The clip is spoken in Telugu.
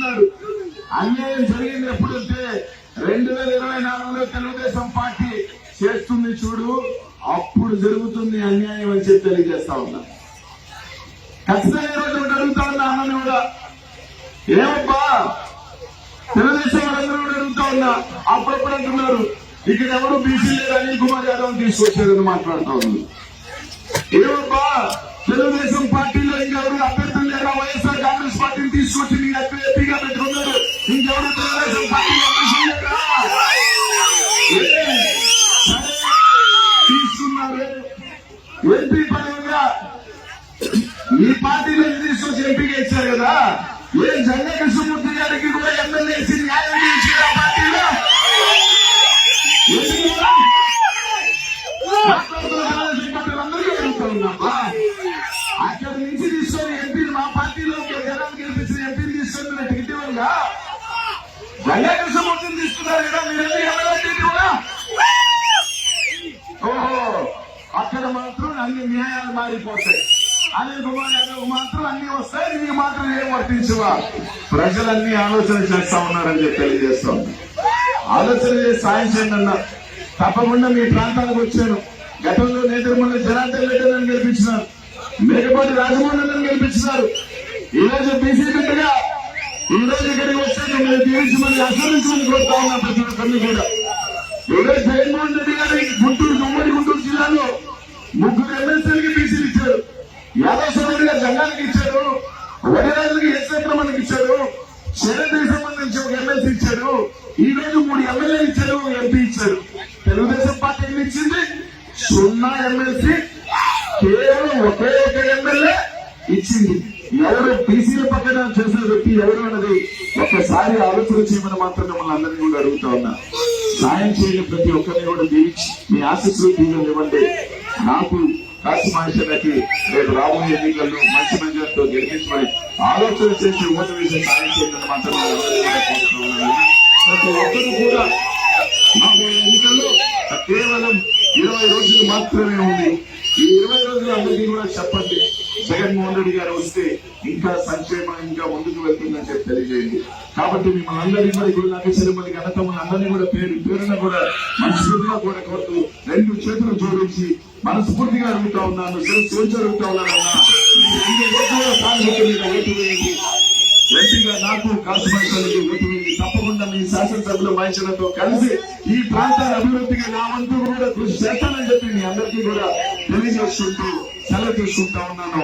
చేస్తున్నాడు. అన్యాయం జరిగింది ఎప్పుడంటే 2024లో తెలుగుదేశం పార్టీ చేస్తుంది చూడు, అప్పుడు జరుగుతుంది అన్యాయం అని చెప్పి తెలియజేస్తా ఉన్నా. ఖచ్చితంగా ఈరోజు అడుగుతా ఉన్నా అన్నని కూడా, ఏమబ్బా తెలుగుదేశం వాళ్ళందరూ కూడా అడుగుతా ఉన్నా. అప్పుడప్పుడు అంటున్నారు ఇక్కడ ఎవరు బీసీ లేదు, అనిల్ కుమార్ యాదవ్ తీసుకొచ్చారని మాట్లాడుతా ఉన్నారు. ఏమబ్బా తెలుగుదేశం పార్టీలో ఇంకెవరు అభ్యర్థులు లేదా, వైఎస్ఆర్ కాంగ్రెస్ పార్టీని తీసుకొచ్చి నీ ఎంపీగా పెట్టుకున్నారు, ఇంకెవరు తెలుగుదేశం పార్టీలో తీసుకున్నారు. ఎంపీ పరంగా ఈ పార్టీలో తీసుకొచ్చి ఎంపీగా ఇచ్చారు కదా, ఏ జగన్ కృష్ణమూర్తి గారికి కూడా ఎమ్మెల్యే న్యాయం చేయించారు ఆ పార్టీలో. అందరికీ అడుగుతా ఉన్నామా, అక్కడ నుంచి తీసుకొని ఎంపీలు మా పార్టీలో జనాన్ని గెలిపించిన ఎంపీలు తీసుకొని మీరు టికెట్ ఇవ్వగా జగన్ కృష్ణమూర్తిని తీసుకున్నారు కదా, మీరు ఎమ్మెల్యే కూడా. ఓహో, అక్కడ మాత్రం అన్ని న్యాయాలు మారిపోతాయి. అనిల్ కుమార్ యాదవ్ మాత్రం అన్ని వస్తాయి, నీకు మాత్రం ఏం వర్తించవా? ప్రజలన్నీ ఆలోచన చేస్తా ఉన్నారని చెప్పి తెలియజేస్తాం. ఆలోచన చేసి సాయం చేయండి అన్న. తప్పకుండా మీ ప్రాంతానికి వచ్చాను. గతంలో నేతృమల్లి జనార్దన్ రెడ్డి అని గెలిపించినారు, మేకపాటి రాజమోహన్ అని గెలిపించినారు. ఈ రోజు బీసీ బిడ్డగా ఈ రోజు ఇక్కడికి వచ్చాను, మీరు దీవించి మళ్ళీ ఆశ్రయించమని కోరుతా ఉన్నా ప్రతి ఒక్కరిని కూడా. ఈరోజు జగన్మోహన్ రెడ్డి గారు గుంటూరు, ఉమ్మడి గుంటూరు జిల్లాలో 3 ఎమ్మెల్సీలకి బీసీలు ఇచ్చారు. యాదవ్ సోదరుడు గారు జంగానికి ఇచ్చారు, వడిరాజులకి ఎస్ఎంకి ఇచ్చారు, శరణ్కి సంబంధించి ఒక ఎమ్మెల్సీ ఇచ్చారు. ఈ రోజు 3 ఎమ్మెల్యే ఇచ్చారు, ఎంపీ ఇచ్చారు. తెలుగుదేశం పార్టీ ఎన్ని ఇచ్చింది? 0 ఎమ్మెల్సీ, కేవలం ఒకే ఒక ఎమ్మెల్యే ఇచ్చింది. ఎవరు బీసీల పక్కన చేసిన వ్యక్తి ఎవరు అన్నది ఒక్కసారి ఆలోచన చేయమని మాత్రం మిమ్మల్ని అందరినీ కూడా అడుగుతా ఉన్నా. సాయం చేయని ప్రతి ఒక్కరిని కూడా దీవించి మీ ఆశీస్సులు దీవెనలు ఇవ్వండి. నాకు కాశీ మహేశ్వరకి రేపు రాబోయే ఎన్నికల్లో మంచి మెజార్టీతో గెలిపించమని ఆలోచన చేసి ఓటు వేసే సాయం చేయాలని మాత్రం ప్రతి ఒక్కరు కూడా మాకు ఎన్నికల్లో కేవలం 20 రోజులు మాత్రమే ఉంది. ఈ 20 రోజులు అందరికీ కూడా చెప్పండి, జగన్మోహన్ రెడ్డి గారు వస్తే ఇంకా సంక్షేమం ఇంకా ముందుకు వెళ్తుందని చెప్పి తెలియజేయండి. కాబట్టి మిమ్మల్ని అందరినీ కూడా ఇప్పుడు నాగేశ్వర మందికి అన్నతమ్ములు అందరినీ కూడా పేరున కూడా మనస్ఫూర్తిగా కూడా కోరుతూ 2 చేతులు జోడించి మనస్ఫూర్తిగా అడుగుతా ఉన్నాను, శిరస్సు అడుగుతా ఉన్నానన్నా. 2 రోజుల సానుభూతి ఓటు వేయండి. ఎంపీగా నాకు కాసుమహేశ్వరికి ఓటు వేయండి. తప్పకుండా మీ శాసనసభ్యుల మహేశ్వరతో కలిసి ఈ ప్రాంతాల అభివృద్ధికి నా వంతు కూడా కృషి చేస్తానని చెప్పి మీ అందరికీ కూడా తెలియజేస్తుంటూ సెలవు తీసుకుంటా ఉన్నాను.